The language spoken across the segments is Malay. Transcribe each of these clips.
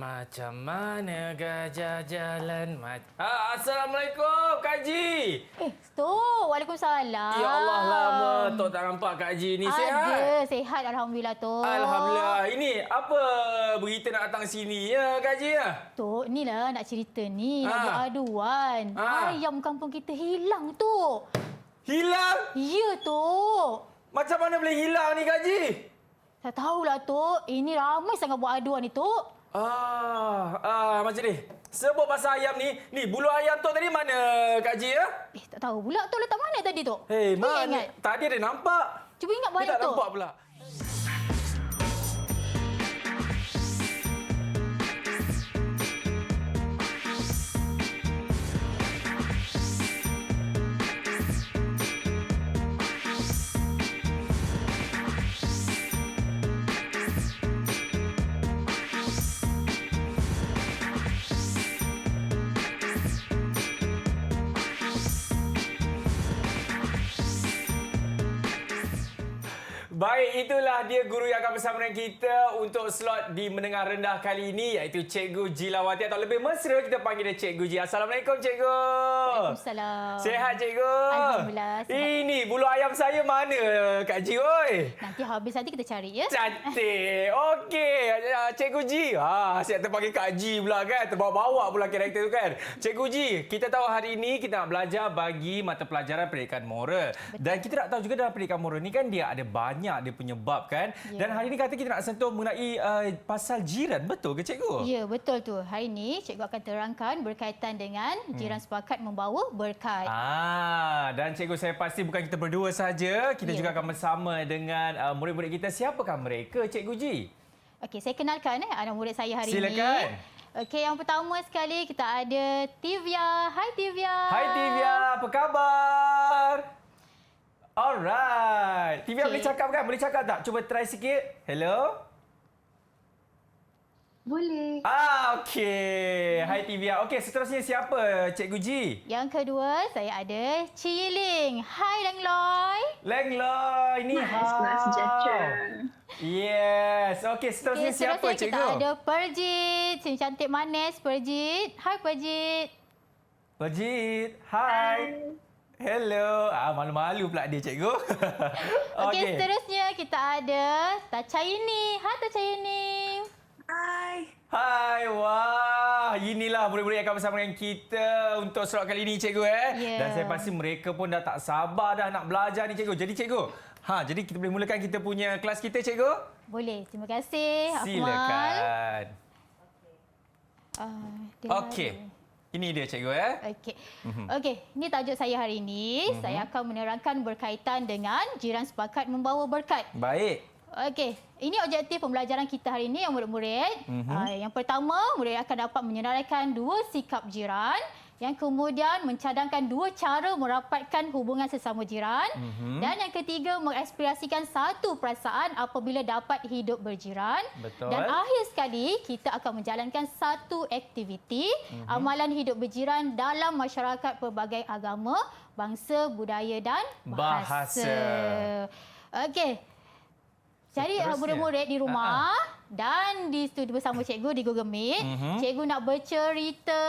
Macam mana gajah jalan Assalamualaikum Kak Haji. Tok. Waalaikumsalam. Ya Allah, lama Tok tak nampak Kak Haji ni. Sihat? Ada, sihat Alhamdulillah Tok. Alhamdulillah. Ini apa berita nak datang sini ya Kak Haji ya? Tok, inilah nak cerita ni. Nak buat aduan. Ayam kampung kita hilang Tok. Hilang? Ya Tok. Macam mana boleh hilang ni Kak Haji? Tak tahulah Tok. Ini ramai sangat buat aduan ni Tok. Macam ni. Sebut pasal ayam ni. Ni, bulu ayam Tok tadi mana Kak Haji ya? Tak tahu pula Tok letak mana tadi Tok. Hei, Cuba mana? ingat. Tadi ada nampak. Cuba ingat Dia balik tak Tok. nampak pula. Baik, itulah dia guru yang akan bersama dengan kita untuk slot di menengah rendah kali ini, iaitu Cikgu Jilawati, atau lebih mesra kita panggil dia Cikgu Ji. Assalamualaikum Cikgu. Waalaikumsalam. Sihat Cikgu? Alhamdulillah, sihat. Ini bulu ayam saya mana Kak Ji oi? Nanti habis nanti kita cari ya. Cantik. Okey, Cikgu Ji. Saya terpanggil Kak Ji pula kan. Terbawa-bawa pula karakter tu kan. Cikgu Ji, kita tahu hari ini kita nak belajar bagi mata pelajaran pendidikan moral. Betul. Dan kita nak tahu juga dalam pendidikan moral ni kan dia ada banyak dia punya bab kan. Ya. Dan hari ini kata kita nak sentuh mengenai pasal jiran. Betul ke Cikgu? Ya, betul tu. Hari ini Cikgu akan terangkan berkaitan dengan jiran sepakat membawa berkat. Dan Cikgu, saya pasti bukan kita berdua saja. Kita juga akan bersama dengan murid-murid kita. Siapakah mereka Cikgu Ji? Okey, saya kenalkan anak murid saya hari ini. Silakan. Okey, yang pertama sekali kita ada Tivia. Hai Tivia. Hai Tivia, apa khabar? Alright. Tivia boleh cakap kan? Boleh cakap tak? Cuba try sikit. Hello? Boleh. Okey. Hai Tivia. Okey, seterusnya siapa Cikgu Ji? Yang kedua, saya ada Ciling. Hai Leng Loy. Leng Loy, ni Nice sejahtera. Yes. Okey, seterusnya siapa Cikgu? Kita ada Perjit. Si cantik manis Perjit. Hai Perjit. Perjit. Hai. Hello. Malu-malu pula dia Cikgu. Okey, seterusnya kita ada Tachaini. Hai Tachaini. Hai. Hai, wah. Inilah murid-murid yang akan bersama dengan kita untuk slot kali ini Cikgu Yeah. Dan saya pasti mereka pun dah tak sabar dah nak belajar ni Cikgu. Jadi Cikgu, jadi kita boleh mulakan kita punya kelas kita Cikgu? Boleh. Terima kasih Akmal. Silakan. Okey. Ada. Ini dia Cikgu Okey. Okey, ini tajuk saya hari ini. Saya akan menerangkan berkaitan dengan jiran sepakat membawa berkat. Baik. Okey, ini objektif pembelajaran kita hari ini yang murid-murid. Yang pertama, murid akan dapat menyenaraikan dua sikap jiran. Yang kemudian mencadangkan dua cara merapatkan hubungan sesama jiran. Dan yang ketiga, mengekspresikan satu perasaan apabila dapat hidup berjiran. Betul. Dan akhir sekali, kita akan menjalankan satu aktiviti amalan hidup berjiran dalam masyarakat pelbagai agama, bangsa, budaya dan bahasa. Okey. Jadi murid-murid di rumah dan di studio bersama cikgu di Google Meet, cikgu nak bercerita.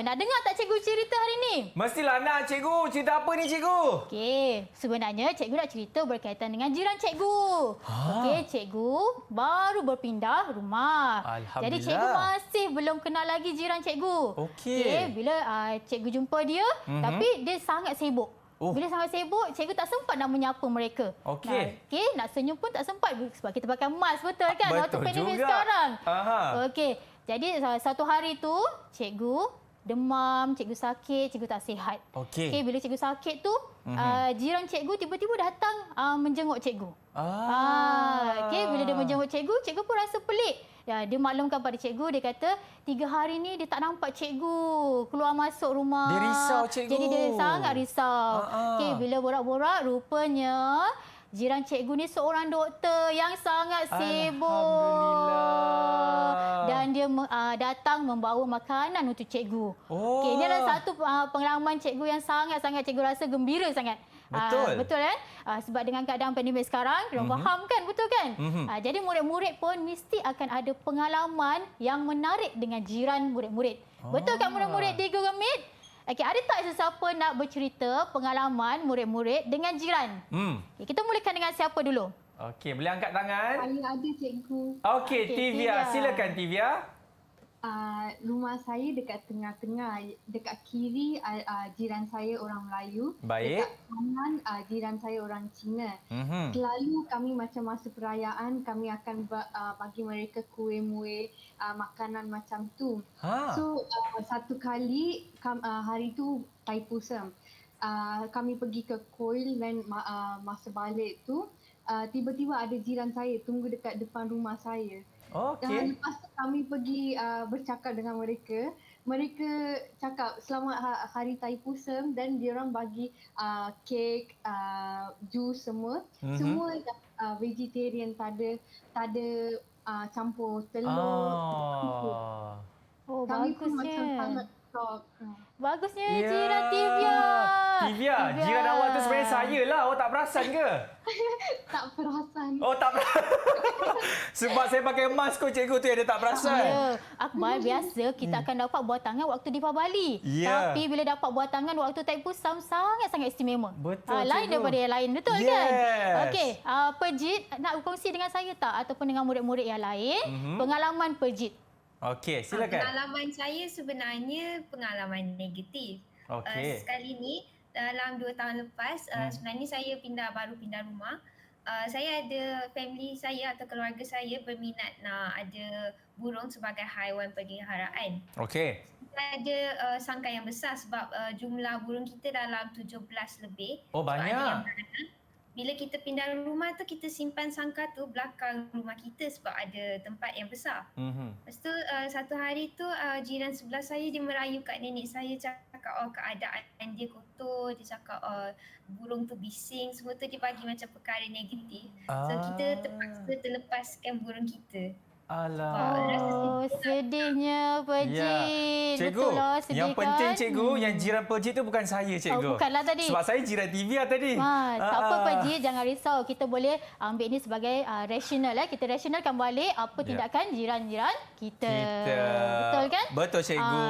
Nak dengar tak cikgu cerita hari ni? Mestilah nak Cikgu. Cerita apa ni Cikgu? Okey, sebenarnya cikgu nak cerita berkaitan dengan jiran cikgu. Okey, cikgu baru berpindah rumah. Alhamdulillah. Jadi cikgu masih belum kenal lagi jiran cikgu. Okey. Bila cikgu jumpa dia, tapi dia sangat sibuk. Bila sangat sibuk, cikgu tak sempat nak menyapa mereka. Okey. Nak senyum pun tak sempat sebab kita pakai mask, betul kan? Betul waktu pandemik juga. sekarang. Aha. Okey. Jadi satu hari tu, cikgu demam, cikgu sakit, cikgu tak sihat. Okey. Bila cikgu sakit tu, jiran cikgu tiba-tiba datang menjenguk cikgu. Bila dia menjenguk cikgu, cikgu pun rasa pelik. Ya, dia maklumkan pada cikgu, dia kata 3 hari ni dia tak nampak cikgu keluar masuk rumah. Dia risau cikgu. Jadi dia sangat risau. Bila borak-borak, rupanya jiran cikgu ni seorang doktor yang sangat sibuk. Alhamdulillah. Dan dia datang membawa makanan untuk cikgu. Ini adalah satu pengalaman cikgu yang sangat-sangat cikgu rasa gembira sangat. Betul. Betul kan? Sebab dengan keadaan pandemik sekarang, diorang faham kan, betul kan? Jadi murid-murid pun mesti akan ada pengalaman yang menarik dengan jiran murid-murid. Betul kan murid-murid di Google Meet? Okey, ada tak sesiapa nak bercerita pengalaman murid-murid dengan jiran? Okay, kita mulakan dengan siapa dulu? Okey, boleh angkat tangan? Saya ada cikgu. Okey, Tivia. Silakan Tivia. Rumah saya dekat tengah-tengah. Dekat kiri jiran saya orang Melayu. Baik. Dekat kanan jiran saya orang Cina. Selalu kami macam masa perayaan kami akan bagi mereka kuih-muih, makanan macam tu. So satu kali hari tu Thaipusam. Kami pergi ke kuil dan masa balik tu tiba-tiba ada jiran saya tunggu dekat depan rumah saya. Dan lepas tu kami pergi bercakap dengan mereka. Mereka cakap selamat hari Thaipusam dan diorang bagi kek, jus semua. Semua vegetarian, tak ada campur telur. Kami pun macam sangat shock. Bagusnya jiran Tivia. Tivia, jiran awak tu sebenarnya saya lah. Awak tak perasan ke? Tak perasan. Oh, tak perasan. Sebab saya pakai mask kot cikgu tu yang dia tak perasan. Ya, Akmal, biasa kita akan dapat buah tangan waktu di Bali. Ya. Tapi bila dapat buah tangan waktu Thaipusam sangat-sangat istimewa. Betul, lain cikgu. daripada yang lain, betul Yes. kan? Okey, Pejit nak berkongsi dengan saya tak ataupun dengan murid-murid yang lain pengalaman Pejit? Okey, silakan. Pengalaman saya sebenarnya pengalaman negatif. Okey. Sekali ni dalam 2 tahun lepas sebenarnya saya baru pindah rumah. Saya ada family saya atau keluarga saya berminat nak ada burung sebagai haiwan peliharaan. Okey. Kita ada sangkar yang besar sebab jumlah burung kita dalam 17 lebih. Oh, So, ada banyak. yang beranak. Bila kita pindah rumah tu, kita simpan sangkar tu belakang rumah kita sebab ada tempat yang besar. Lepas tu satu hari tu jiran sebelah saya dia merayu kat nenek saya, cakap keadaan dia kotor, dia cakap burung tu bising, semua tu dia bagi macam perkara negatif. So kita terpaksa terlepaskan burung kita. Alah. Sedihnya Pejit. Cikgu, Betul lah, sedih yang penting kan? cikgu, yang jiran Pejit tu bukan saya cikgu. Bukanlah tadi. Sebab saya jiran Tivia tadi. Tak apa Pejit, jangan risau. Kita boleh ambil ini sebagai rasional. Kita rasionalkan balik apa tindakan jiran-jiran kita. Betul kan? Betul cikgu.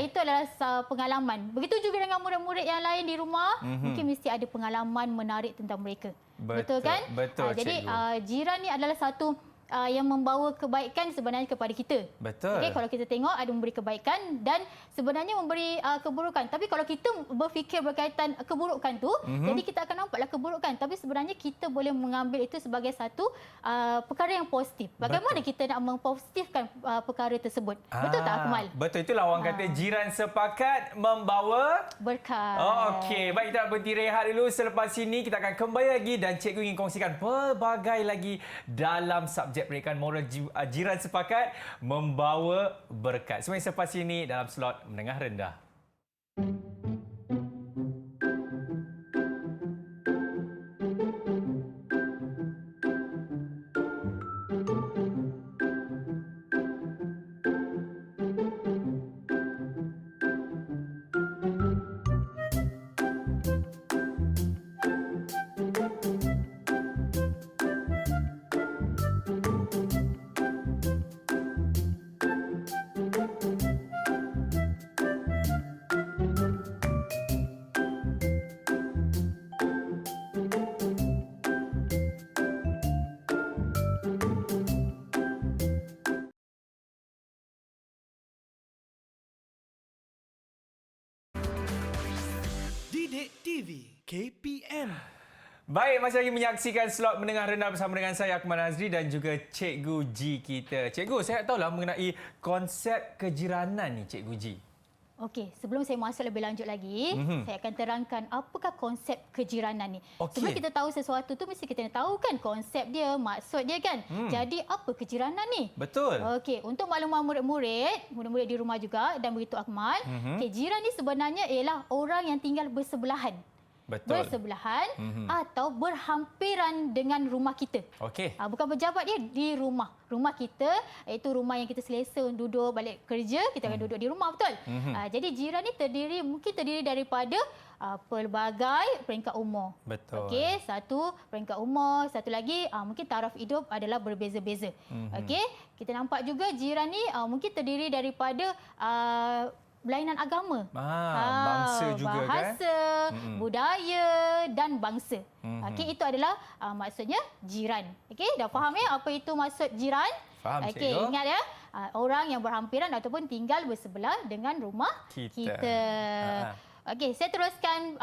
Itu adalah pengalaman. Begitu juga dengan murid-murid yang lain di rumah. Mungkin mesti ada pengalaman menarik tentang mereka. Betul kan? Betul, jadi cikgu. jiran ni adalah satu yang membawa kebaikan sebenarnya kepada kita. Betul. Okey, kalau kita tengok ada memberi kebaikan dan sebenarnya memberi keburukan. Tapi kalau kita berfikir berkaitan keburukan tu, jadi kita akan nampaklah keburukan. Tapi sebenarnya kita boleh mengambil itu sebagai satu perkara yang positif. Bagaimana kita nak mempositifkan perkara tersebut? Betul tak Akmal? Betul, itulah orang kata jiran sepakat membawa Berkat. Okey, baik kita nak berhenti rehat dulu. Selepas ini kita akan kembali lagi dan cikgu ingin kongsikan pelbagai lagi dalam subjek pendidikan moral jiran sepakat membawa berkat. Semua selepas ini dalam slot menengah rendah. Didik TV KPM. Baik, masih lagi menyaksikan slot menengah rendah bersama dengan saya Akmal Nazri dan juga Cikgu G kita. Cikgu, saya nak tahulah mengenai konsep kejiranan ni Cikgu G. Okey, sebelum saya masuk lebih lanjut lagi, saya akan terangkan apakah konsep kejiranan ni. Okey. Sebelum kita tahu sesuatu tu mesti kita nak tahu kan konsep dia, maksud dia kan. Jadi apa kejiranan ni? Betul. Okey, untuk makluman murid-murid di rumah juga dan begitu Akmal, okey, jiran ni sebenarnya ialah orang yang tinggal bersebelahan. bersebelahan atau berhampiran dengan rumah kita. Okey. Bukan berjabat dia di rumah. Rumah kita iaitu rumah yang kita selesa duduk balik kerja, kita akan duduk di rumah, betul? Jadi jiran ni mungkin terdiri daripada pelbagai peringkat umur. Betul. Okey, satu peringkat umur, satu lagi mungkin taraf hidup adalah berbeza-beza. Okey, kita nampak juga jiran ni mungkin terdiri daripada berlainan agama. Bangsa juga bahasa, budaya dan bangsa. Okey, itu adalah maksudnya jiran. Okey, dah faham ya apa itu maksud jiran? Faham, Okey, cikgu. ingat ya, orang yang berhampiran ataupun tinggal bersebelah dengan rumah kita. Okey, saya teruskan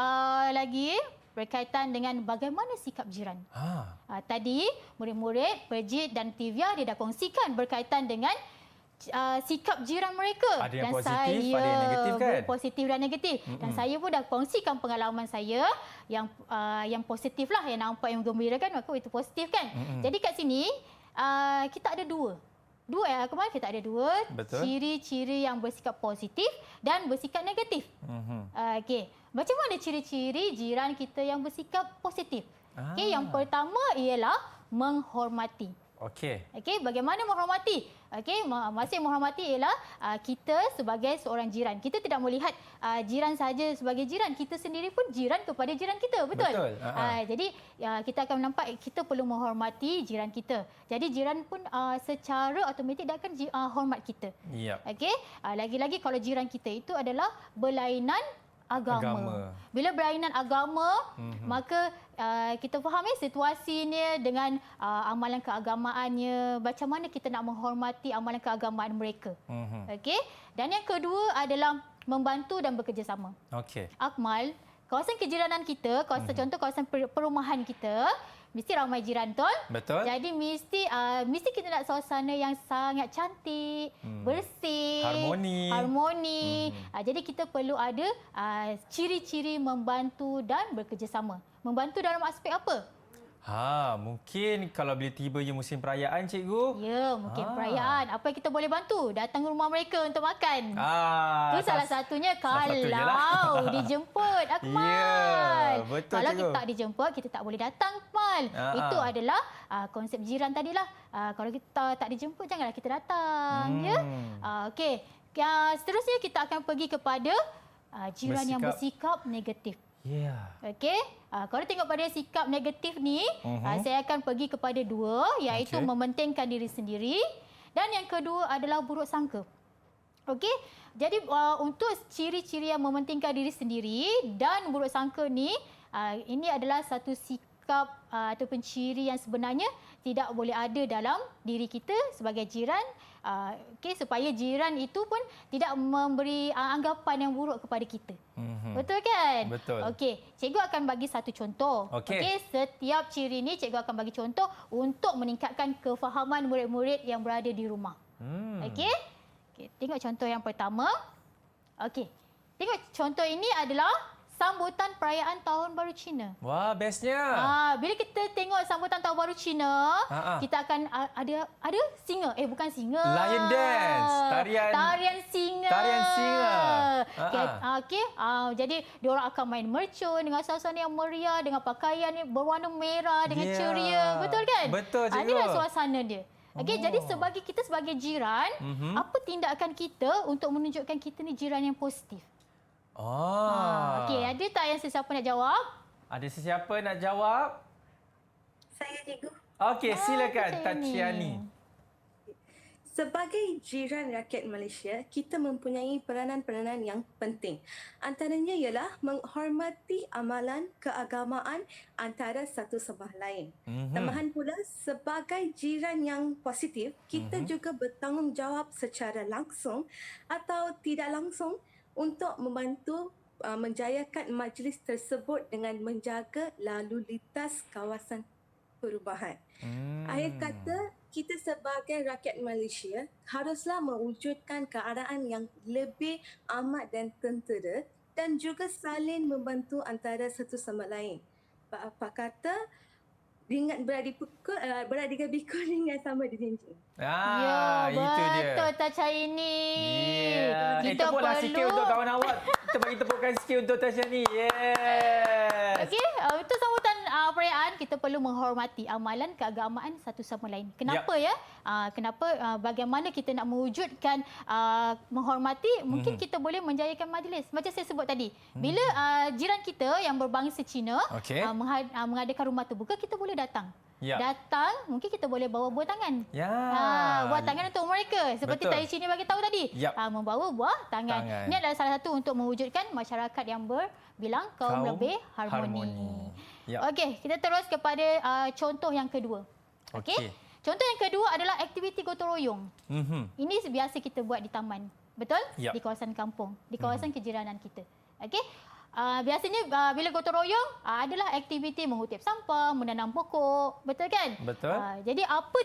lagi berkaitan dengan bagaimana sikap jiran. Tadi murid-murid Perjit dan Tivia dia dah kongsikan berkaitan dengan sikap jiran mereka. Ada yang dan positif, saya, ada yang negatif kan? Positif dan negatif. Dan saya pun dah kongsikan pengalaman saya yang positif lah, yang nampak yang menggembirakan, maka itu positif kan. Jadi kat sini kita ada dua kemarin kita ada dua ciri-ciri yang bersikap positif dan bersikap negatif. Okey, macam mana ciri-ciri jiran kita yang bersikap positif? Okey, yang pertama ialah menghormati. Okey, bagaimana menghormati? Okey, maksud menghormati ialah kita sebagai seorang jiran. Kita tidak melihat jiran saja sebagai jiran, kita sendiri pun jiran kepada jiran kita, betul? Jadi kita akan nampak kita perlu menghormati jiran kita. Jadi jiran pun secara automatik dia akan hormat kita. Okey, lagi-lagi kalau jiran kita itu adalah berlainan agama. Bila berlainan agama, maka kita faham situasinya dengan amalan keagamaannya, macam mana kita nak menghormati amalan keagamaan mereka. Okey. Dan yang kedua adalah membantu dan bekerjasama. Akmal, kawasan kejiranan kita, contoh kawasan perumahan kita, mesti ramai jiran, betul? Jadi mesti kita nak suasana yang sangat cantik, bersih, harmoni. Jadi kita perlu ada ciri-ciri membantu dan bekerjasama. Membantu dalam aspek apa? Mungkin kalau bila tiba je musim perayaan, cikgu. Ya, mungkin perayaan. Apa yang kita boleh bantu? Datang ke rumah mereka untuk makan. Itu salah satunya kalau dijemput, Akmal. Ya, betul, kalau cikgu. kita tak dijemput, kita tak boleh datang, Akmal. Itu adalah konsep jiran tadilah. Kalau kita tak dijemput, janganlah kita datang. Ya. Okey. Seterusnya kita akan pergi kepada jiran yang bersikap negatif. Okey, kalau tengok pada sikap negatif ni, saya akan pergi kepada dua, iaitu mementingkan diri sendiri, dan yang kedua adalah buruk sangka. Okey, jadi untuk ciri-ciri yang mementingkan diri sendiri dan buruk sangka ni, ini adalah satu sikap ataupun ciri yang sebenarnya tidak boleh ada dalam diri kita sebagai jiran. Supaya jiran itu pun tidak memberi anggapan yang buruk kepada kita. Betul kan? Betul. Okey, cikgu akan bagi satu contoh. Okey, setiap ciri ini cikgu akan bagi contoh untuk meningkatkan kefahaman murid-murid yang berada di rumah. Okey, tengok contoh yang pertama. Okey, tengok contoh ini adalah sambutan perayaan Tahun Baru Cina. Wah, bestnya. Bila kita tengok sambutan Tahun Baru Cina, kita akan ada singa. Bukan singa. Lion dance. Tarian singa. Tarian singa. Okey. Jadi diorang akan main mercun dengan suasana yang meriah, dengan pakaian yang berwarna merah, dengan ceria. Betul kan? Betul, cikgu. Inilah suasana dia. Okey, jadi kita sebagai jiran, apa tindakan kita untuk menunjukkan kita ni jiran yang positif? Okey, ada tak yang sesiapa nak jawab? Ada sesiapa nak jawab? Saya, cikgu. Okey, silakan Tachiani. Sebagai jiran rakyat Malaysia, kita mempunyai peranan-peranan yang penting. Antaranya ialah menghormati amalan keagamaan antara satu sama lain. Tambahan pula, sebagai jiran yang positif, kita juga bertanggungjawab secara langsung atau tidak langsung untuk membantu menjayakan majlis tersebut dengan menjaga lalu lintas kawasan perubahan. Akhir kata, kita sebagai rakyat Malaysia haruslah mewujudkan keadaan yang lebih amat dan tentera dan juga saling membantu antara satu sama lain. Apa kata, ringan beradik bikul ringan sama dijinjing. Itu dia. Betul Tachiani. Kita tepuklah sikit untuk kawan awak. Kita bagi tepukan sikit untuk Tachiani. kita perlu menghormati amalan keagamaan satu sama lain. Kenapa ya? Kenapa bagaimana kita nak mewujudkan menghormati? Mungkin kita boleh menjayakan majlis. Macam saya sebut tadi. Bila jiran kita yang berbangsa Cina mengadakan rumah terbuka, kita boleh datang. Datang, mungkin kita boleh bawa buah tangan. Buah tangan untuk mereka. Seperti Tai Chi ni bagi tahu tadi. Membawa buah tangan. Ini adalah salah satu untuk mewujudkan masyarakat yang berbilang kaum lebih harmoni. Okey, kita terus kepada contoh yang kedua. Okey. Contoh yang kedua adalah aktiviti gotong royong. Ini biasa kita buat di taman. Betul? Di kawasan kampung, di kawasan kejiranan kita. Okey. Biasanya bila gotong royong adalah aktiviti mengutip sampah, menanam pokok, betul kan? Betul. Jadi apa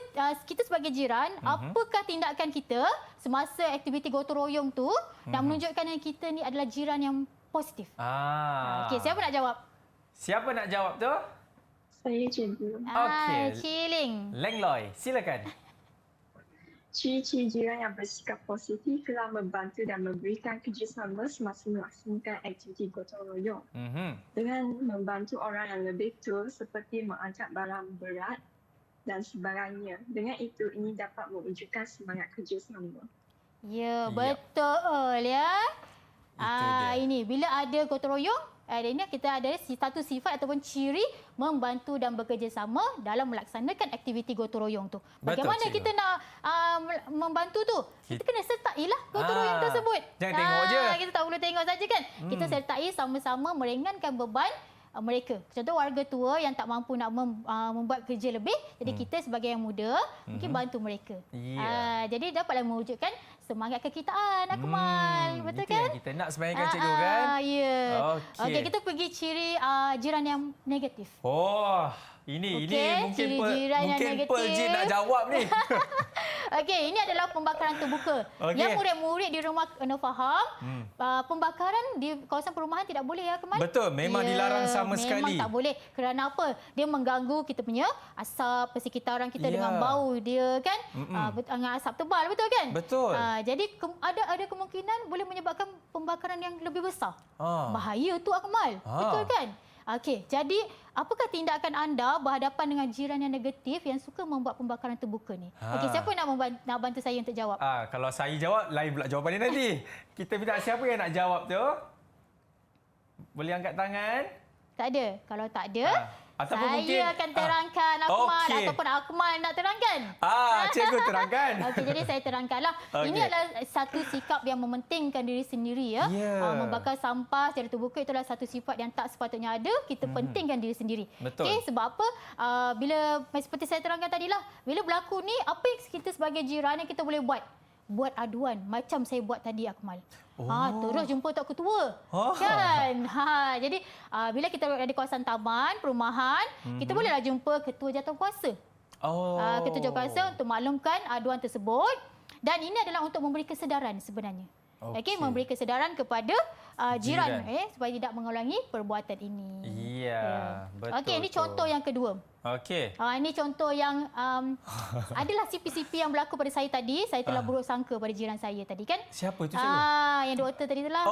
kita sebagai jiran, apakah tindakan kita semasa aktiviti gotong royong tu nak menunjukkan yang kita ni adalah jiran yang positif? Okey, siapa nak jawab? Siapa nak jawab tu? Saya cikgu. Okey. Ciling. Leng Loi, silakan. Ciri-ciri jiran yang bersikap positif telah membantu dan memberikan kerjasama semasa melaksanakan aktiviti gotong royong. Dengan membantu orang yang lebih tua seperti mengangkat barang berat dan sebagainya. Dengan itu, ini dapat mewujudkan semangat kerjasama. Ya, betul ya. Ini bila ada gotong royong, ini kita ada satu sifat ataupun ciri membantu dan bekerjasama dalam melaksanakan aktiviti gotong royong tu. Bagaimana kita nak membantu tu? Kita kena sertailah gotong royong tersebut. Jangan tengok je. Kita tak boleh tengok saja kan. Kita sertai sama-sama meringankan beban mereka. Contoh warga tua yang tak mampu nak membuat kerja lebih, jadi kita sebagai yang muda mungkin bantu mereka. Jadi dapatlah mewujudkan semangat kekitaan, Akmal. Betul kan? Kita nak sebenarnya cikgu kan? Ya. Okey, kita pergi ciri jiran yang negatif. Ini mungkin negatif. Pearl nak jawab ni. Okey, ini adalah pembakaran terbuka. Yang murid-murid di rumah kena faham, pembakaran di kawasan perumahan tidak boleh ya, Kemal? Betul, memang dilarang sama sekali. Memang tak boleh. Kerana apa? Dia mengganggu kita punya asap persekitaran kita dengan bau dia kan? Dengan asap tebal, betul kan? Betul. Jadi ada kemungkinan boleh menyebabkan pembakaran yang lebih besar. Bahaya tu, Akmal. Betul kan? Okey, jadi apakah tindakan anda berhadapan dengan jiran yang negatif yang suka membuat pembakaran terbuka ni? Okey, siapa nak bantu saya untuk jawab? Kalau saya jawab, lain pula jawapan dia nanti. Kita minta siapa yang nak jawab tu? Boleh angkat tangan? Tak ada. Kalau tak ada, ataupun saya akan terangkan Akmal ataupun Akmal nak terangkan. Cikgu terangkan. Okey, jadi saya terangkanlah. Ini adalah satu sikap yang mementingkan diri sendiri ya. Membakar sampah secara terbuka itulah satu sifat yang tak sepatutnya ada. Kita pentingkan diri sendiri. Betul. Okey, sebab apa? Bila seperti saya terangkan tadilah, bila berlaku ni apa yang kita sebagai jiran yang kita boleh buat? Buat aduan macam saya buat tadi, Akmal. Terus jumpa Tok Ketua. Kan? Jadi bila kita ada di kawasan taman, perumahan, kita bolehlah jumpa Ketua Jawatankuasa. Ketua Jawatankuasa untuk maklumkan aduan tersebut. Dan ini adalah untuk memberi kesedaran sebenarnya. Okey, memberi kesedaran kepada jiran supaya tidak mengulangi perbuatan ini. Betul. Okey, ini contoh yang kedua. Okey. Ini contoh yang adalah CP-CP yang berlaku pada saya tadi. Saya telah buruk sangka pada jiran saya tadi kan. Siapa tu, cikgu? Yang doktor tadi itulah.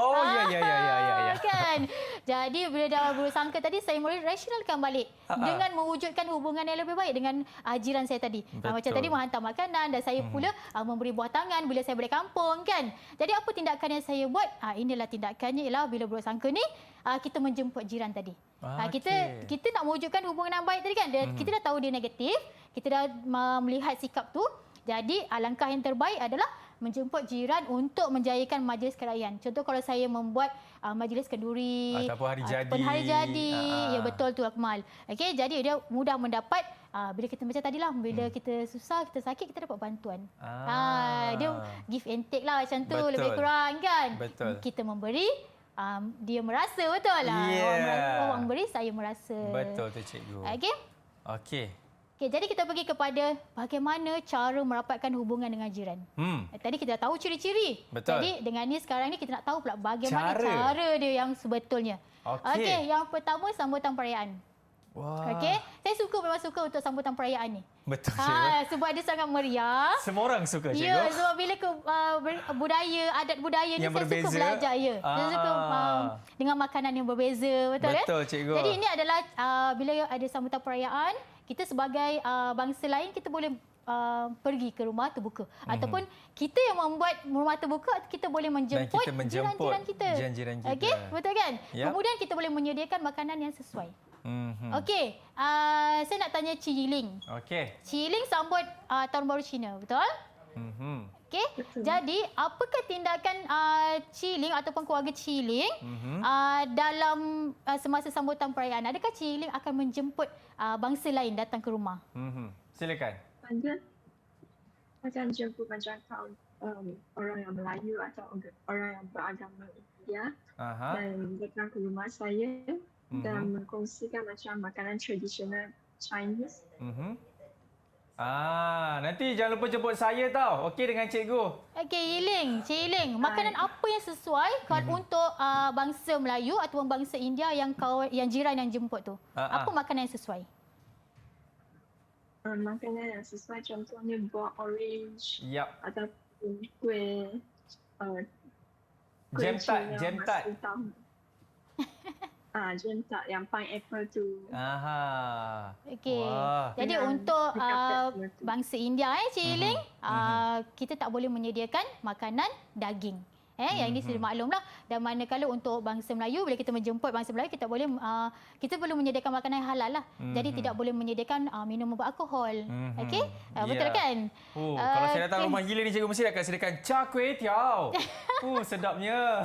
Ya. Kan. Jadi bila dah buruk sangka tadi, saya mula rasionalkan balik dengan mewujudkan hubungan yang lebih baik dengan jiran saya tadi. Macam tadi menghantar makanan dan saya pula memberi buah tangan bila saya balik kampung kan. Jadi apa tindakan yang saya buat? Inilah tindakannya ialah bila buruk sangka ni kita menjemput jiran tadi. Kita nak mewujudkan hubungan yang baik tadi kan. Kita dah tahu dia negatif, kita dah melihat sikap tu. Jadi alangkah yang terbaik adalah menjemput jiran untuk menjayakan majlis kerajaan. Contoh kalau saya membuat majlis kenduri ataupun hari jadi. Ya betul tu, Akmal. Okey, jadi dia mudah mendapat bila kita macam tadilah, bila kita susah, kita sakit, kita dapat bantuan. Dia give and take lah macam tu, lebih kurang kan. Betul. Kita memberi, dia merasa, betul lah. Orang beri, saya merasa. Betul tu, cikgu. Okey. Jadi kita pergi kepada bagaimana cara merapatkan hubungan dengan jiran. Tadi kita dah tahu ciri-ciri. Betul. Jadi dengan ni sekarang ni kita nak tahu pula bagaimana cara dia yang sebetulnya. Okey, yang pertama sambutan perayaan. Wah. Okey, saya memang suka untuk sambutan perayaan ni. Betul, cikgu. Sebab dia sangat meriah. Semua orang suka, cikgu. Ya, sebab bila budaya, adat budaya ni Yang saya berbeza. suka belajar ya. Saya suka dengan makanan yang berbeza, betul ya? Betul, cikgu. Jadi ini adalah bila ada sambutan perayaan, kita sebagai bangsa lain kita boleh pergi ke rumah terbuka ataupun kita yang membuat rumah terbuka, kita boleh menjemput, jiran-jiran kita. Jiran-jiran kita. Okey, betul kan? Yap. Kemudian kita boleh menyediakan makanan yang sesuai. Okey, saya nak tanya Cik Yiling. Okey. Cik Yiling sambut Tahun Baru Cina, betul? Okey. Jadi, apakah tindakan Cik Yiling ataupun keluarga Cik Yiling dalam semasa sambutan perayaan? Adakah Cik Yiling akan menjemput bangsa lain datang ke rumah? Silakan. Anda akan jemput macam kaum orang yang Melayu atau orang yang beragama India dan datang ke rumah saya dan mengkongsikan macam makanan tradisional Chinese. Nanti jangan lupa jemput saya tau. Okey dengan cikgu. Okey, Cik Yiling, makanan apa yang sesuai untuk bangsa Melayu ataupun bangsa India yang jiran yang jemput tu? Apa makanan yang sesuai? Makanan yang sesuai contohnya buah orange Yap. ataupun kuih Jam tart, Cina jam tart. masih tahu. Jam tart yang pineapple tu. Okey. Wah. Jadi Dengan untuk dekat tu. bangsa India Cik Yiling, kita tak boleh menyediakan makanan daging. Yang ini sudah maklumlah. Dan manakala untuk bangsa Melayu, bila kita menjemput bangsa Melayu, kita perlu menyediakan makanan yang halal lah. Jadi tidak boleh menyediakan minuman beralkohol. Okey? Betul kan? Kalau saya datang rumah gila ni, cikgu mesti akan sediakan char kway teow. Sedapnya.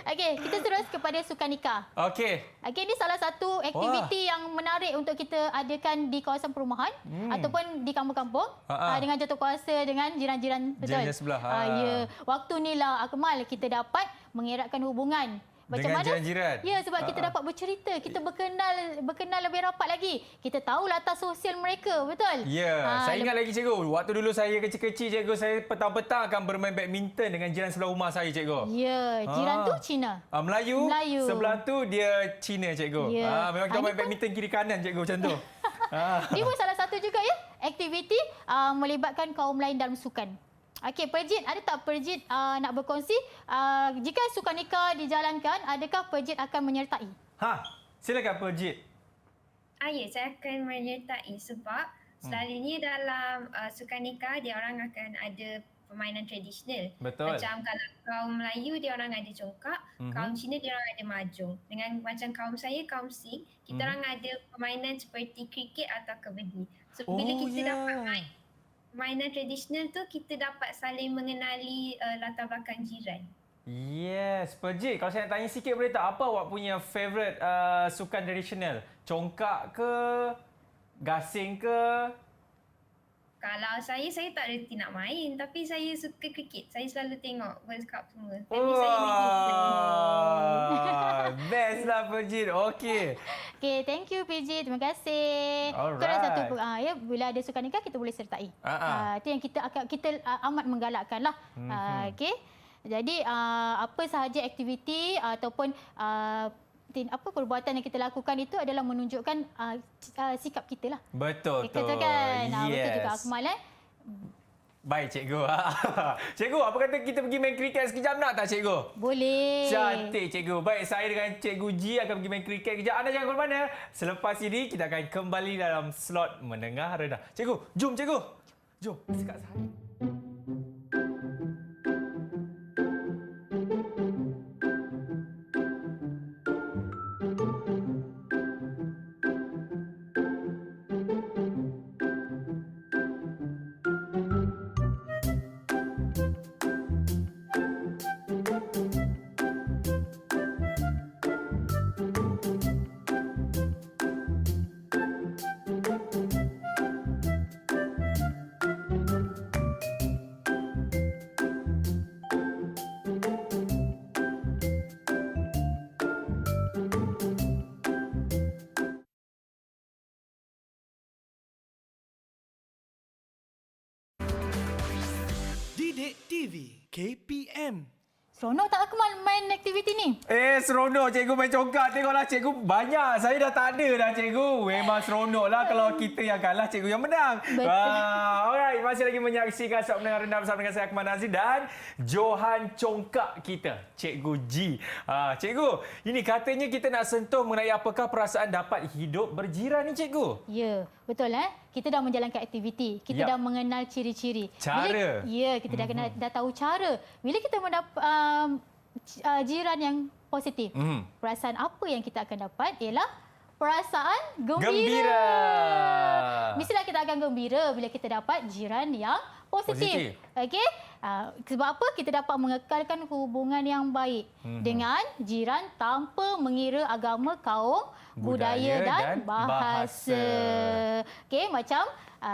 Okey, kita terus kepada sukan nikah. Okey. Okey, ini salah satu aktiviti yang menarik untuk kita adakan di kawasan perumahan ataupun di kampung-kampung dengan jatuh kuasa dengan jiran-jiran, betul? Jiran sebelah. Ya, waktu ni lah Akmal kita dapat mengeratkan hubungan. Macam dengan mana? jiran-jiran. Ya, sebab kita dapat bercerita, kita berkenal lebih rapat lagi. Kita tahu latar sosial mereka, betul? Ya, saya ingat lagi cikgu. Waktu dulu saya kecil-kecil, cikgu, saya petang-petang akan bermain badminton dengan jiran sebelah rumah saya, cikgu. Ya, jiran tu Cina. Melayu. Sebelah tu dia Cina, cikgu. Ya. Memang kita main badminton kiri kanan, cikgu, macam tu. Ini pun salah satu juga ya, aktiviti melibatkan kaum lain dalam sukan. Okey, Perjit, ada tak Perjit nak berkongsi jika sukan nikah dijalankan, adakah Perjit akan menyertai? Silakan Perjit. Ya, saya akan menyertai sebab selalunya dalam sukan nikah dia orang akan ada permainan tradisional. Betul. Macam kalau kaum Melayu dia orang ada congkak, kaum Cina dia orang ada mahjong. Dengan macam kaum saya, kaum Sing, kita orang ada permainan seperti kriket atau kabadi. So bila kita dapat main permainan tradisional tu, kita dapat saling mengenali latar belakang jiran. Yes, Perjit, kalau saya nak tanya sikit boleh tak, apa awak punya favourite sukan tradisional? Congkak ke? Gasing ke? Kalau saya tak reti nak main, tapi saya suka kriket. Saya selalu tengok World Cup semua. Family saya best lah Perjit. Okey. Okey, thank you PJ. Terima kasih. Alright. Itu adalah satu bila ada sukan nikah kita boleh sertai. Itu yang kita amat menggalakkan lah. Okey. Jadi apa sahaja aktiviti ataupun perbuatan yang kita lakukan itu adalah menunjukkan sikap kita lah. Betul tu. Katakan. Yes. Betul juga Akmal. Baik cikgu. Cikgu, apa kata kita pergi main kriket sekejap nak tak cikgu? Boleh. Cantik cikgu. Baik, saya dengan cikgu G akan pergi main kriket kejap. Anda jangan ke mana. Selepas ini kita akan kembali dalam slot menengah rendah. Cikgu, jom cikgu. Jom, sekat saya. Didik TV KPM. Seronok tak Akmal main aktiviti ni? Seronok cikgu main congkak. Tengoklah cikgu banyak. Saya dah tak ada dah cikgu. Memang seronoklah kalau kita yang kalah, cikgu yang menang. Betul. Alright, masih lagi menyaksikan Suap Mendengar Rendah bersama dengan saya Akmal Nazir dan Johan Congkak kita, Cikgu G. Cikgu, ini katanya kita nak sentuh mengenai apakah perasaan dapat hidup berjiran ni cikgu. Ya, betul kita dah menjalankan aktiviti. Kita dah mengenal ciri-ciri. Cara. Kita dah tahu cara. Bila kita mendapat jiran yang positif, perasaan apa yang kita akan dapat ialah perasaan gembira. Mestilah kita akan gembira bila kita dapat jiran yang positif. Okey? Sebab apa? Kita dapat mengekalkan hubungan yang baik dengan jiran tanpa mengira agama, kaum, budaya dan bahasa. Okey, macam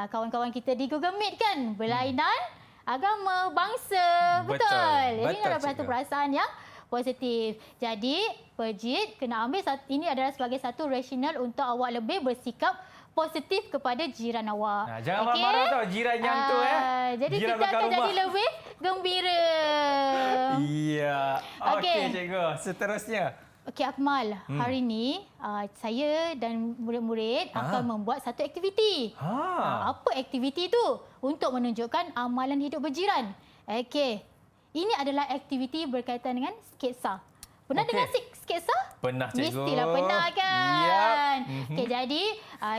kawan-kawan kita di Google Meet kan, berlainan agama, bangsa. Betul. Ini adalah satu perasaan yang positif. Jadi, Pejit kena ambil ini adalah sebagai satu rasional untuk awak lebih bersikap positif kepada jiran awak. Jangan marah-marah tau jiran yang tu Jadi jiran kita akan jadi lebih gembira. Iya. Okey cikgu, seterusnya. Okey Akmal, hari ini saya dan murid-murid akan membuat satu aktiviti. Apa aktiviti itu? Untuk menunjukkan amalan hidup berjiran. Okey. Ini adalah aktiviti berkaitan dengan sketsa. Pernah dengar sketsa? Pernah, cikgu. Mestilah pernah kan? Okey, jadi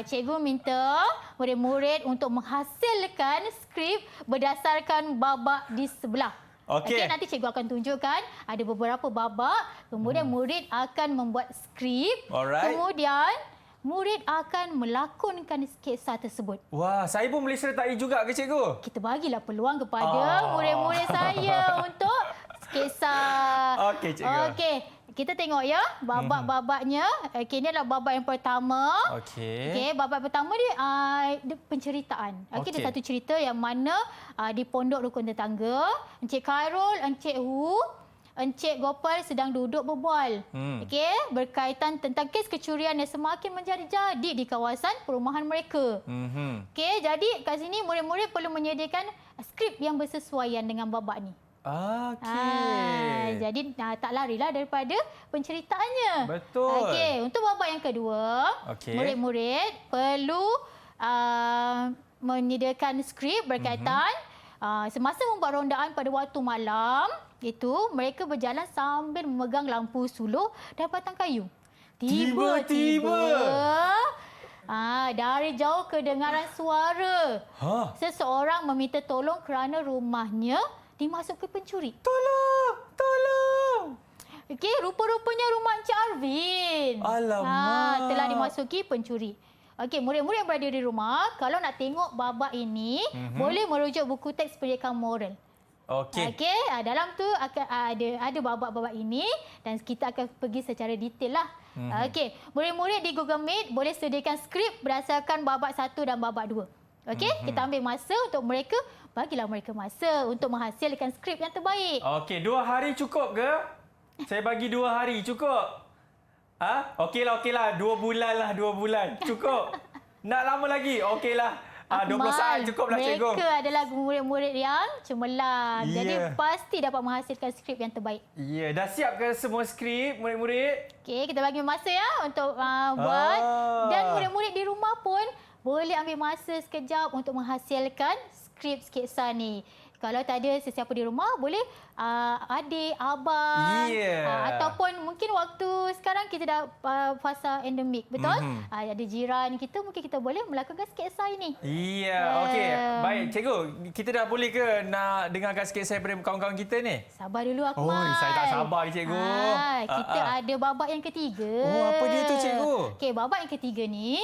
cikgu minta murid-murid untuk menghasilkan skrip berdasarkan babak di sebelah. Okey, nanti cikgu akan tunjukkan ada beberapa babak, kemudian murid akan membuat skrip. Kemudian murid akan melakonkan sketsa tersebut. Wah, saya pun boleh sertai juga ke cikgu? Kita bagilah peluang kepada murid-murid saya untuk sketsa. Okey, cikgu. Okey, kita tengok ya babak-babaknya. Okey, ini adalah babak yang pertama. Okey, babak pertama dia penceritaan. Okey, ada satu cerita yang mana di pondok rukun tetangga, Encik Khairul, Encik Hu, Encik Gopal sedang duduk berbual. Okey, berkaitan tentang kes kecurian yang semakin menjadi-jadi di kawasan perumahan mereka. Okey, jadi kat sini murid-murid perlu menyediakan skrip yang bersesuaian dengan babak ni. Jadi tak larilah daripada penceritaannya. Betul. Okey, untuk babak yang kedua, murid-murid perlu menyediakan skrip berkaitan semasa membuat rondaan pada waktu malam, itu mereka berjalan sambil memegang lampu suluh dan batang kayu. Tiba-tiba dari jauh kedengaran suara. Seseorang meminta tolong kerana rumahnya dimasuki pencuri. Tolong! Okey, rupa-rupanya rumah Encik Arvin. Alamak. Telah dimasuki pencuri. Okey, murid-murid yang berada di rumah, kalau nak tengok babak ini, boleh merujuk buku teks pendidikan moral. Okey, dalam tu akan ada babak-babak ini dan kita akan pergi secara detail lah. Okey, murid-murid di Google Meet boleh sediakan skrip berdasarkan babak 1 dan babak 2. Okey, kita ambil masa untuk mereka, bagilah mereka masa untuk menghasilkan skrip yang terbaik. Okey, 2 hari cukup ke? Saya bagi 2 hari cukup. Okeylah, 2 bulan lah, 2 bulan. Cukup. Nak lama lagi? Okeylah. 20 saat cukuplah cikgu. Mereka adalah murid-murid yang cemerlang. Jadi pasti dapat menghasilkan skrip yang terbaik. Dah siap ke semua skrip murid-murid? Okey, kita bagi masa ya untuk buat. Dan murid-murid di rumah pun boleh ambil masa sekejap untuk menghasilkan skrip sketsa ni. Kalau tak ada sesiapa di rumah, boleh adik, abang, ataupun mungkin waktu sekarang kita dah fasa endemik, betul? Ada jiran kita, mungkin kita boleh melakukan sketsa ini. Okey. Baik, cikgu, kita dah boleh ke nak dengarkan sketsa daripada kawan-kawan kita ni? Sabar dulu, Akmal. Saya tak sabar, cikgu. Kita ada babak yang ketiga. Apa dia tu, cikgu? Okey, babak yang ketiga ni,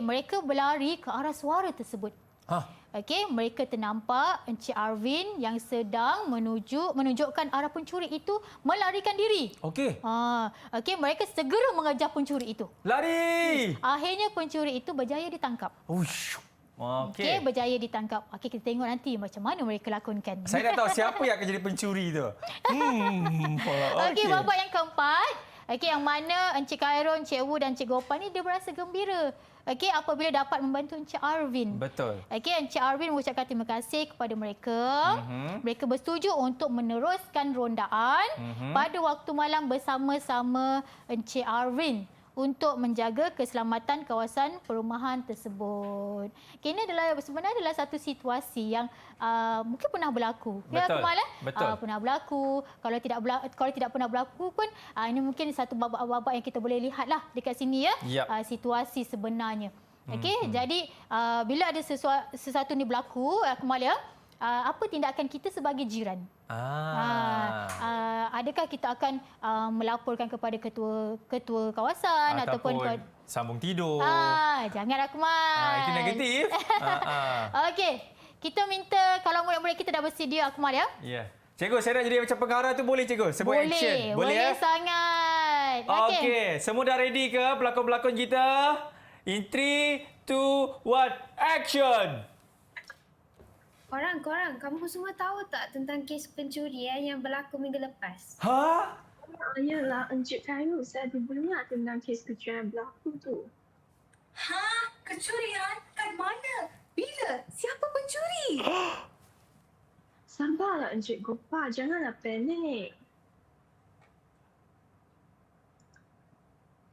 mereka berlari ke arah suara tersebut. Okey, mereka ternampak Encik Arvin yang sedang menunjukkan arah pencuri itu melarikan diri. Okey. Okey, mereka segera mengejar pencuri itu. Lari! Akhirnya pencuri itu berjaya ditangkap. Okey, berjaya ditangkap. Okey, kita tengok nanti macam mana mereka lakonkan. Saya dah tahu siapa yang akan jadi pencuri tu. Okey, babak yang keempat. Okey, yang mana Encik Khairul, Encik Wu dan Encik Gopal ni dia berasa gembira. Okey, apabila dapat membantu Encik Arvin. Betul. Okey, Encik Arvin mengucapkan terima kasih kepada mereka. Mereka bersetuju untuk meneruskan rondaan pada waktu malam bersama-sama Encik Arvin untuk menjaga keselamatan kawasan perumahan tersebut. Okay, ini sebenarnya adalah satu situasi yang mungkin pernah berlaku. Betul. Ya, Akmal? Betul. Pernah berlaku. Kalau tidak pernah berlaku pun, ini mungkin satu babak-babak yang kita boleh lihatlah dekat sini ya. Yap. Situasi sebenarnya. Okey, jadi bila ada sesuatu ni berlaku, Akmal ya, apa tindakan kita sebagai jiran? Adakah kita akan melaporkan kepada ketua kawasan ataupun sambung tidur? Jangan Akmal. Itu negatif. Okey, kita minta kalau murid-murid kita dah bersedia Akmal ya. Ya. Cikgu, saya nak jadi macam pengarah tu boleh cikgu? Sebut action. Boleh sangat. Okey, semua dah ready ke pelakon-pelakon kita? In 3, 2, 1, action! Korang, kamu semua tahu tak tentang kes pencurian yang berlaku minggu lepas? Ha? Ayolah, Encik Khairul, saya ada dengar tentang kes kecurian berlaku tu. Ha? Kecurian? Kat mana? Bila? Siapa pencuri? Sabarlah Encik Gopal, janganlah panik.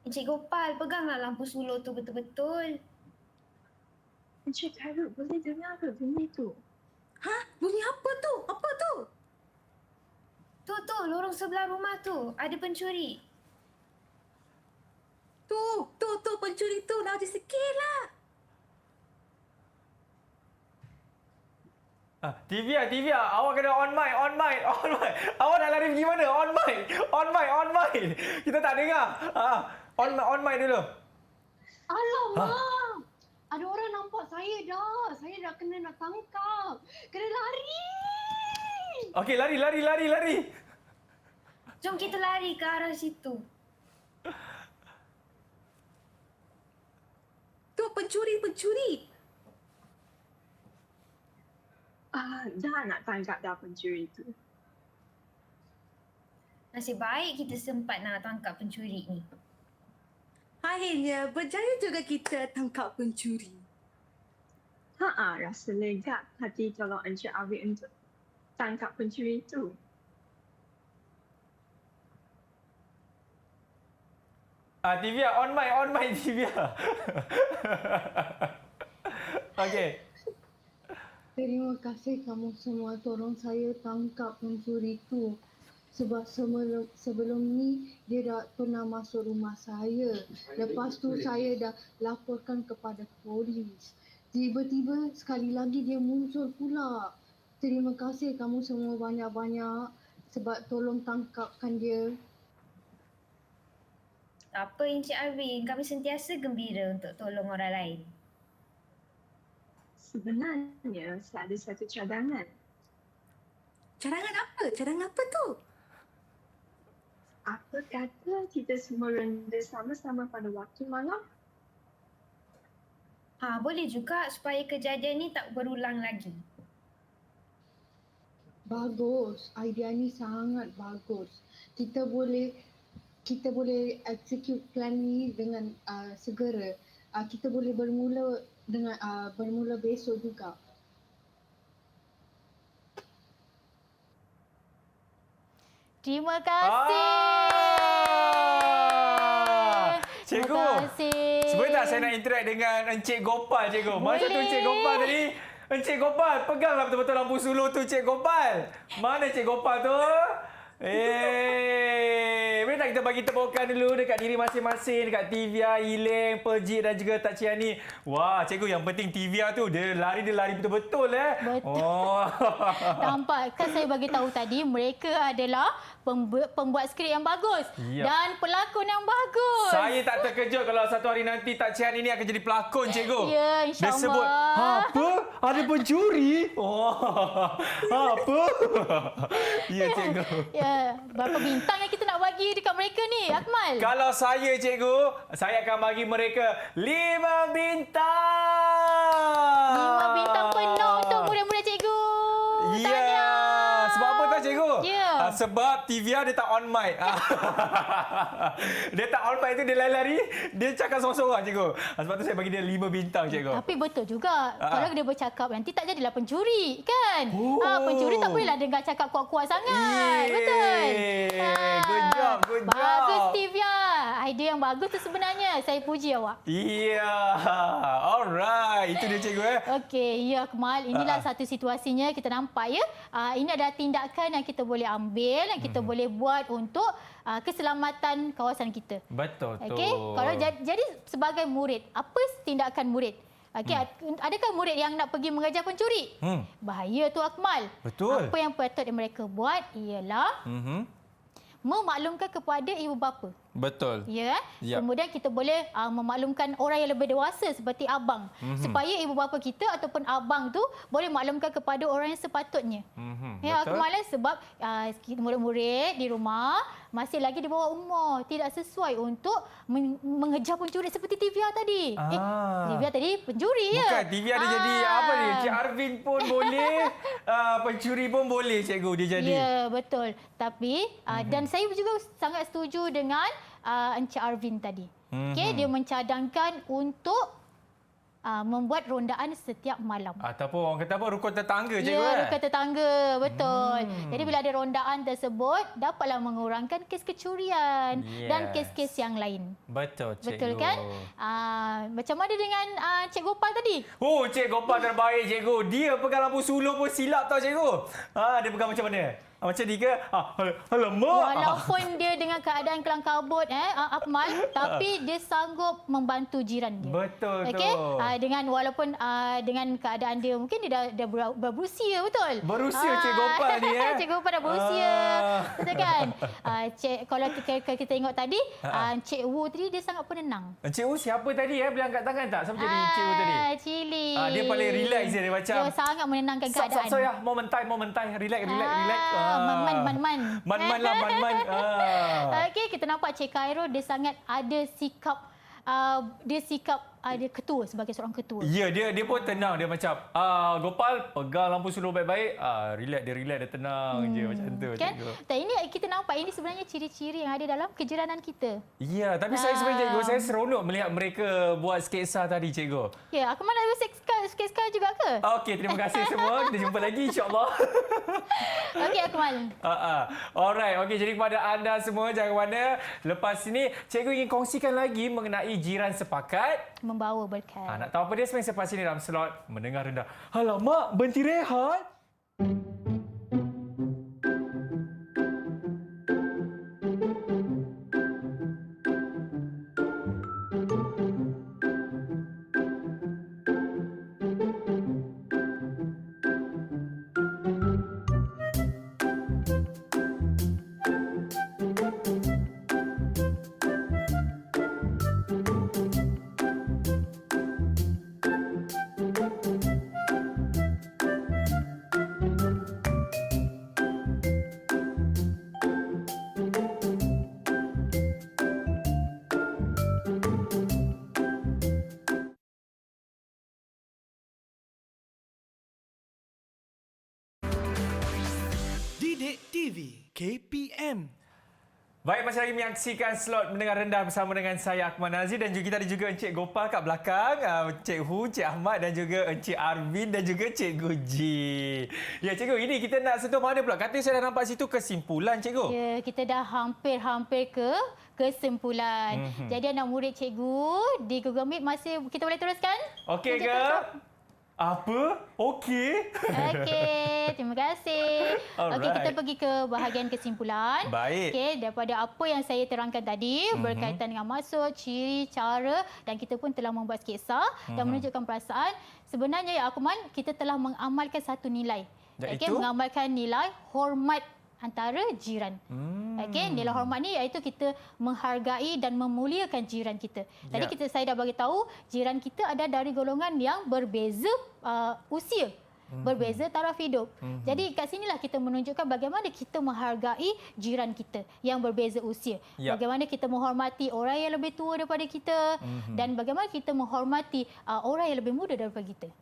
Encik Gopal, peganglah lampu sulur tu betul-betul. Encik Khairul, boleh dengar ke bunyi tu? Ha? Bunyi apa tu? Apa tu? Tu, lorong sebelah rumah tu. Ada pencuri. Tu, pencuri tu. Laju sikitlah. Tivia, awak kena on mic. Awak nak lari pergi mana? On mic. Kita tak dengar. On mic dulu. Alamak! Ada orang nampak saya dah. Saya dah kena nak tangkap. Kena lari! Okey, lari. Jom kita lari ke arah situ. Tu, pencuri. Dah nak tangkap dah pencuri tu. Nasib baik kita sempat nak tangkap pencuri ni. Akhirnya, berjaya juga kita tangkap pencuri. Rasa lega hati tolong Encik Arvin untuk tangkap pencuri tu. Tivia, on mic Tivia. Okey. Terima kasih kamu semua tolong saya tangkap pencuri tu. Sebab sebelum ni dia dah pernah masuk rumah saya. Lepas tu saya dah laporkan kepada polis. Tiba-tiba sekali lagi dia muncul pula. Terima kasih kamu semua banyak-banyak sebab tolong tangkapkan dia. Tak apa Encik Arvin, kami sentiasa gembira untuk tolong orang lain. Sebenarnya saya ada satu cadangan. Cadangan apa tu? Apa kata kita semua ronda sama-sama pada waktu malam? Boleh juga supaya kejadian ni tak berulang lagi. Bagus, idea ni sangat bagus. Kita boleh execute plan ni dengan segera. Kita boleh bermula besok juga. Terima kasih. Cikgu. Terima kasih. Sebentar saya nak interact dengan Encik Gopal, cikgu. Masa tu Encik Gopal tadi. Encik Gopal, peganglah betul-betul lampu sulur tu, Encik Gopal. Mana Encik Gopal tu? Boleh tak kita bagi tepukan dulu dekat diri masing-masing, dekat Tivia, Ileng, Pejik dan juga Tak Ciani. Wah, cikgu, yang penting Tivia tu dia lari betul-betul Betul. Oh. Nampak kan saya bagi tahu tadi mereka adalah pembuat skrip yang bagus dan pelakon yang bagus. Saya tak terkejut kalau satu hari nanti Tak Ciani ni akan jadi pelakon, cikgu. Ya, insya-Allah. Dia sebut, apa? Ada pencuri? Oh. Apa? Ya, cikgu. Ya, berapa bintang yang kita nak bagi dekat mereka ni, Akmal? Kalau saya, cikgu, saya akan bagi mereka 5 bintang. 5 bintang penuh untuk murid-murid cikgu. Ya. Sebab apa tahu, cikgu? Ya. Sebab Tivia dia tak on mic. Dia tak on mic tu dia lari-lari, dia cakap sorang-sorang cikgu. Sebab tu saya bagi dia 5 bintang cikgu. Tapi betul juga. Kalau dia bercakap nanti tak jadilah pencuri kan? Pencuri tak bolehlah dengar cakap kuat-kuat sangat. Betul. Good job. Bagus Tivia. Idea yang bagus tu sebenarnya. Saya puji awak. Alright. Itu dia cikgu Okey, ya Akmal. Inilah satu situasinya kita nampak ya. Ini adalah tindakan yang kita boleh ambil, yang kita boleh buat untuk keselamatan kawasan kita. Betul tu. Okey, kalau jadi sebagai murid, apa tindakan murid? Okey, adakah murid yang nak pergi mengajar pencuri? Bahaya tu Akmal. Betul. Apa yang patut mereka buat ialah memaklumkan kepada ibu bapa. Betul. Ya. Yep. Kemudian kita boleh memaklumkan orang yang lebih dewasa seperti abang. Supaya ibu bapa kita ataupun abang tu boleh maklumkan kepada orang yang sepatutnya. Ya, betul. Akmal, sebab murid-murid di rumah masih lagi di bawah umur, tidak sesuai untuk mengejar pencuri seperti Tivia tadi. Tivia tadi pencuri ya. Bukan, Tivia dia jadi apa ni? Cik Arvin pun boleh, pencuri pun boleh cikgu dia jadi. Ya, betul. Tapi dan saya juga sangat setuju dengan Encik Arvin tadi. Okey, dia mencadangkan untuk membuat rondaan setiap malam. Ataupun orang kata apa, rukun tetangga cikgu. Ya, rukun tetangga, betul. Jadi bila ada rondaan tersebut, dapatlah mengurangkan kes kecurian dan kes-kes yang lain. Betul cikgu. Betul kan? Macam mana dengan Cik Gopal tadi? Oh, Cik Gopal terbaik cikgu. Dia pegang lampu sulur pun silap tau cikgu. Dia pegang macam mana? Macam ni ke? Alamak. Walaupun dia dengan keadaan kelang kabut, Akmal, tapi dia sanggup membantu jiran dia. Betul tu. Okey, walaupun dengan keadaan dia mungkin dia dah berusia, betul? Berusia Cik Gopal ni Cik Gopal dah berusia. Betul kan? Kalau kita tengok tadi, Cik Wu tadi dia sangat penenang. Cik Wu siapa tadi boleh angkat tangan tak? Siapa jadi Cik Wu tadi? Cili. Dia paling relax dia macam. Dia sangat menenangkan keadaan. So ya, moment time. Relax. Man. Man. Okey, kita nampak Cik Khairul dia sangat ada sikap dia ketua sebagai seorang ketua. Ya, dia pun tenang. Dia macam, Gopal, pegang lampu sulur baik-baik. Relax, dia tenang je macam tu. Kan? Cikgu. Dan ini kita nampak ini sebenarnya ciri-ciri yang ada dalam kejiranan kita. Ya, tapi saya sebenarnya cikgu, saya seronok melihat mereka buat sketsa tadi cikgu. Ya, aku mana ada sketsa juga ke? Okey, terima kasih semua. Kita jumpa lagi insya-Allah. Okey, Akmal. Alright, okey, jadi kepada anda semua jangan mana. Lepas ini cikgu ingin kongsikan lagi mengenai jiran sepakat Membawa berkat. nak tahu apa dia semasa selepas ini dalam slot mendengar rendah. Alamak, berhenti rehat. Didik TV KPM. Baik, masih lagi menyaksikan slot mendengar rendah bersama dengan saya Akmal Nazir dan juga kita ada juga Encik Gopal kat belakang, Encik Hu, Cik Ahmad dan juga Encik Arvin dan juga Cikgu Ji. Ya cikgu, ini kita nak sentuh mana pula? Katanya saya dah nampak situ kesimpulan cikgu. Ya, kita dah hampir ke kesimpulan. Jadi anak murid cikgu di Google Meet masih kita boleh teruskan? Okey ke? Apa? Okey. Okey, terima kasih. Okey, Alright. kita pergi ke bahagian kesimpulan. Baik. Okey, daripada apa yang saya terangkan tadi berkaitan dengan maksud, ciri, cara dan kita pun telah membuat sketsa dan menunjukkan perasaan. Sebenarnya ya Akmal, kita telah mengamalkan satu nilai. Okey, Iaitu? mengamalkan nilai hormat antara jiran. Okey, nilai hormat ni iaitu kita menghargai dan memuliakan jiran kita. Tadi saya dah bagi tahu jiran kita ada dari golongan yang berbeza usia, berbeza taraf hidup. Jadi kat sinilah kita menunjukkan bagaimana kita menghargai jiran kita yang berbeza usia. Bagaimana kita menghormati orang yang lebih tua daripada kita dan bagaimana kita menghormati orang yang lebih muda daripada kita.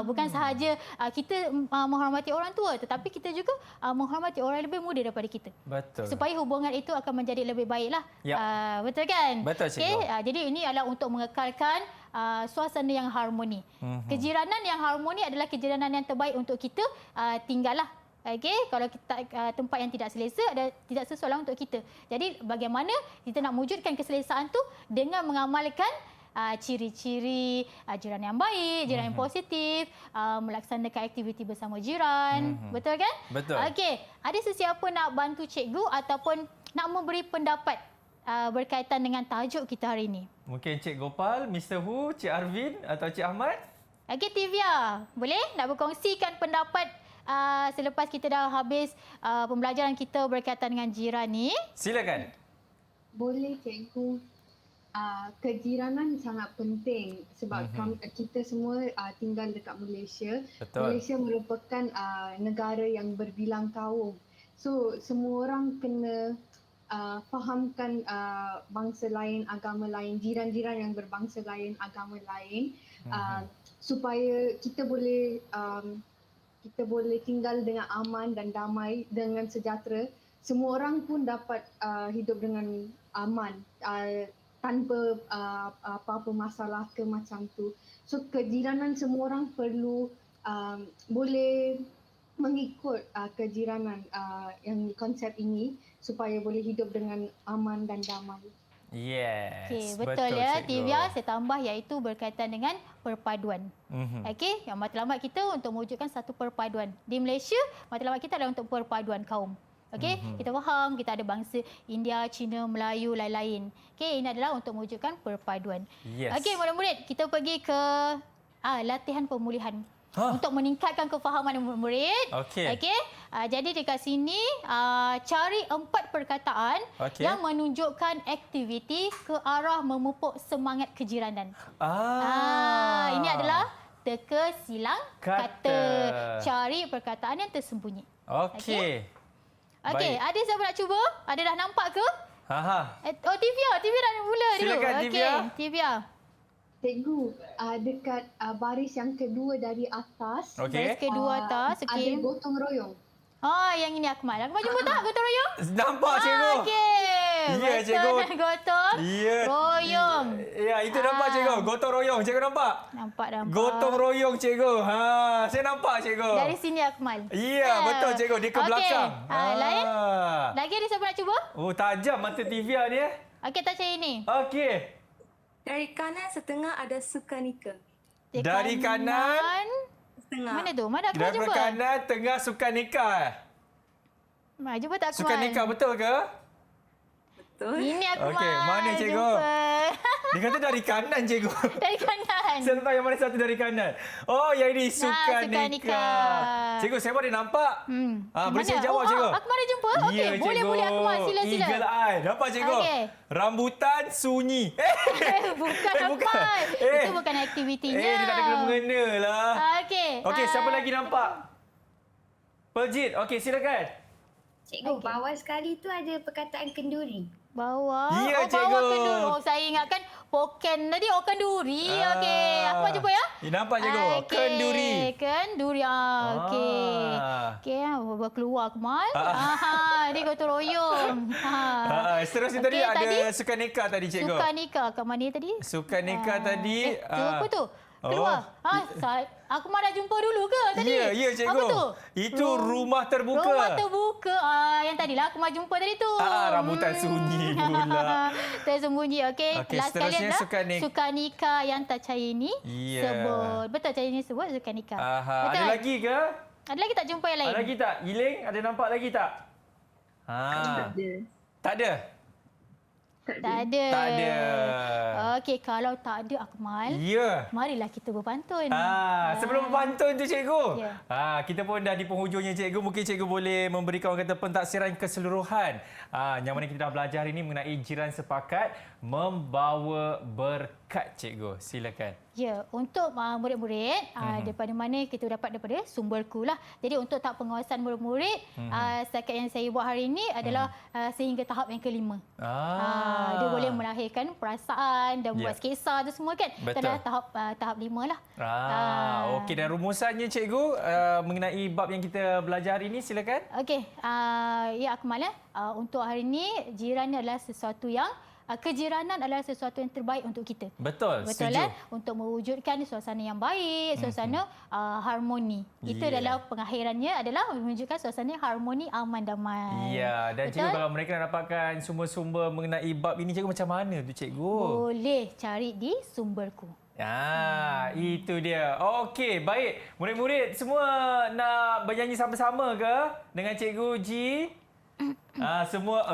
Bukan sahaja kita menghormati orang tua, tetapi kita juga menghormati orang yang lebih muda daripada kita. Betul. Supaya hubungan itu akan menjadi lebih baiklah. Yep. Betul kan? Betul, cikgu. Jadi ini adalah untuk mengekalkan suasana yang harmoni. Kejiranan yang harmoni adalah kejiranan yang terbaik untuk kita tinggallah. Okey, kalau kita tempat yang tidak selesa tidak sesuai untuk kita. Jadi bagaimana kita nak wujudkan keselesaan tu dengan mengamalkan ciri-ciri jiran yang baik, jiran yang positif, melaksanakan aktiviti bersama jiran. Betul kan? Betul. Okey, ada sesiapa nak bantu cikgu ataupun nak memberi pendapat berkaitan dengan tajuk kita hari ini? Mungkin Cik Gopal, Mr. Hu, Cik Arvin atau Cik Ahmad? Okey, Tivia, boleh nak berkongsikan pendapat selepas kita dah habis pembelajaran kita berkaitan dengan jiran ni? Silakan. Boleh, cikgu. Kejiranan sangat penting sebab kita semua tinggal dekat Malaysia. Betul. Malaysia merupakan negara yang berbilang kaum. So semua orang kena fahamkan bangsa lain, agama lain, jiran-jiran yang berbangsa lain, agama lain, supaya kita boleh tinggal dengan aman dan damai, dengan sejahtera. Semua orang pun dapat hidup dengan aman. Tanpa apa-apa masalah ke macam tu. So kejiranan semua orang perlu boleh mengikut kejiranan yang konsep ini supaya boleh hidup dengan aman dan damai. Yes. Okey, betul ya, Tivia. Saya tambah iaitu berkaitan dengan perpaduan. Okey, yang matlamat kita untuk mewujudkan satu perpaduan. Di Malaysia, matlamat kita adalah untuk perpaduan kaum. Okey, kita faham kita ada bangsa India, Cina, Melayu, lain-lain. Okey, ini adalah untuk mewujudkan perpaduan. Yes. Okey, murid-murid, kita pergi ke latihan pemulihan. Untuk meningkatkan kefahaman murid. Okey. Okey. Jadi dekat sini cari 4 perkataan yang menunjukkan aktiviti ke arah memupuk semangat kejiranan. Ini adalah teka silang kata. Cari perkataan yang tersembunyi. Okey. Okey, ada siapa nak cuba? Ada dah nampak ke? Oh, Tivia nak mula dulu. Silakan, Tivia. Okey, Tivia. Cikgu, dekat baris yang kedua dari atas, Baris kedua atas, ada okey. gotong royong. Yang ini Akmal. Akmal jumpa tak gotong royong? Nampak, cikgu. Okey. Ya, cikgu. Gotong royong. Ya, itu nampak, cikgu. Gotong royong. Cikgu nampak? Nampak. Gotong royong, cikgu. Saya nampak, cikgu. Dari sini Akmal. Ya, betul, cikgu. Dia ke belakang. Lain? Lagi ada siapa nak cuba? Oh, tajam mata Tivia ni. Okey, tak cari ini. Okey. Dari kanan setengah ada Sukanika. Dari kanan Setengah. Mana tu? Mana Akmal dari jumpa? kanan tengah Sukanika. Jumpa tak Akmal? Sukanika betul ke? Betul. Ini Akmal. Okey, mana cikgu? Jumpa. Dia kata dari kanan, cikgu. Dari kanan. Saya tak tahu yang mana satu dari kanan. Oh, yang ini Sukanika. Sukanika. Cikgu, saya baru nampak. Boleh saya jawab, cikgu? Akmal dah jumpa? Okey, Ya, boleh Akmal. Sila. Eagle eye. Nampak, cikgu? Okey. Rambutan sunyi. Bukan bukan. Akmal. Itu bukan aktivitinya. Dia tak ada kena-mengena lah. Okey. Okey, siapa lagi nampak? Peljit. Okey, silakan. Cikgu, bawah sekali tu ada perkataan kenduri. Bawah. Ya, cikgu. Bawah kenduri. Saya ingatkan poken tadi. Kenduri. Okey. Akmal jumpa ya? Nampak, cikgu? Kenduri. Kenduri. Okey. Keluar Akmal. Dia gotong royong. Seterusnya tadi ada Sukanika tadi, cikgu. Sukanika. Kat mana tadi? Sukanika tadi. Tu apa tu? Keluar. Akmal dah jumpa dulu ke tadi? Ya, cikgu. Apa tu? Itu rumah terbuka. Rumah terbuka. Yang tadilah Akmal jumpa tadi tu. Rambutan sunyi pula. Tersembunyi. Okey. Last kali seterusnya adalah Sukanika yang tak Cahini sebut. Betul, Cahini sebut Sukanika. Betul. Ada lagi ke? Ada lagi tak jumpa yang lain? Ada lagi tak? Giling, ada nampak lagi tak? Tak ada? Tak ada. Tak ada. Okey, kalau tak ada Akmal, Ya. marilah kita berpantun. Sebelum berpantun tu, cikgu. Ya. Kita pun dah di penghujungnya, cikgu. Mungkin cikgu boleh memberikan orang kata pentaksiran keseluruhan. Yang mana kita dah belajar hari ini mengenai jiran sepakat membawa berkah. sepakat, cikgu. Silakan. Ya, untuk murid-murid daripada mana kita dapat daripada Sumberku lah. Jadi untuk tahap pengawasan murid-murid setakat yang saya buat hari ini adalah sehingga tahap yang kelima. Dia boleh melahirkan perasaan dan buat sketsa tu semua kan. Itu adalah tahap 5 lah. Okey, dan rumusannya cikgu mengenai bab yang kita belajar hari ini, silakan. Okey, ya Akmal, untuk hari ini jiran adalah sesuatu yang kejiranan adalah sesuatu yang terbaik untuk kita. Betul, setuju. Untuk mewujudkan suasana yang baik, suasana harmoni. Itu adalah pengakhirannya adalah menunjukkan suasana harmoni, aman, damai. Ya, dan cikgu kalau mereka nak dapatkan sumber-sumber mengenai bab ini, cikgu macam mana tu cikgu? Boleh cari di Sumberku. Itu dia. Okey, baik. Murid-murid semua nak bernyanyi sama-sama ke dengan Cikgu Ji? Semua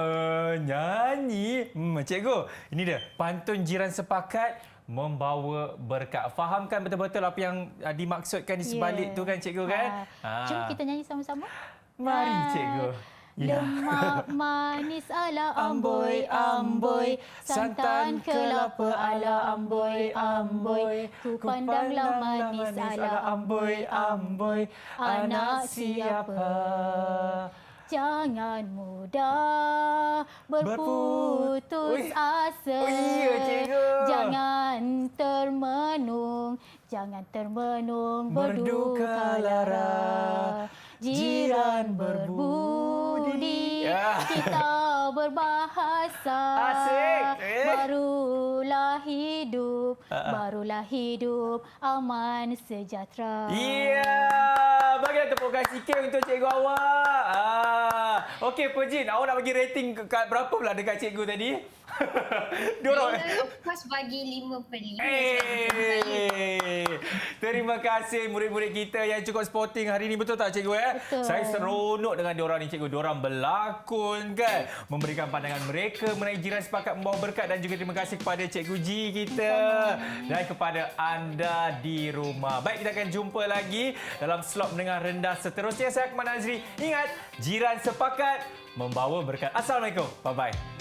nyanyi. Cikgu, ini dia. Pantun jiran sepakat membawa berkat. Fahamkan betul-betul apa yang dimaksudkan di sebalik tu kan cikgu kan? Jom kita nyanyi sama-sama. Mari cikgu. Lemak manis ala amboi amboi, santan kelapa ala amboi amboi, ku pandanglah manis ala amboi amboi, anak siapa? Jangan mudah berputus asa. Jangan termenung berduka lara. Jiran berbudi, kita berbahasa. Barulah hidup aman sejahtera. Bagilah tepuk kasih sikit untuk cikgu awak. Okey, Pejin, awak nak bagi rating berapa pula dekat cikgu tadi? Of course bagi 5/5. Terima kasih murid-murid kita yang cukup sporting hari ini. Betul tak cikgu? Betul. Saya seronok dengan diorang ni cikgu. Diorang berlakon kan. Memberikan pandangan mereka mengenai jiran sepakat membawa berkat. Dan juga terima kasih kepada Cikgu Ji kita. Dan kepada anda di rumah. Baik, kita akan jumpa lagi dalam slot mendengar rendah seterusnya. Saya Akmal Nazri. Ingat, jiran sepakat membawa berkat. Assalamualaikum. Bye-bye.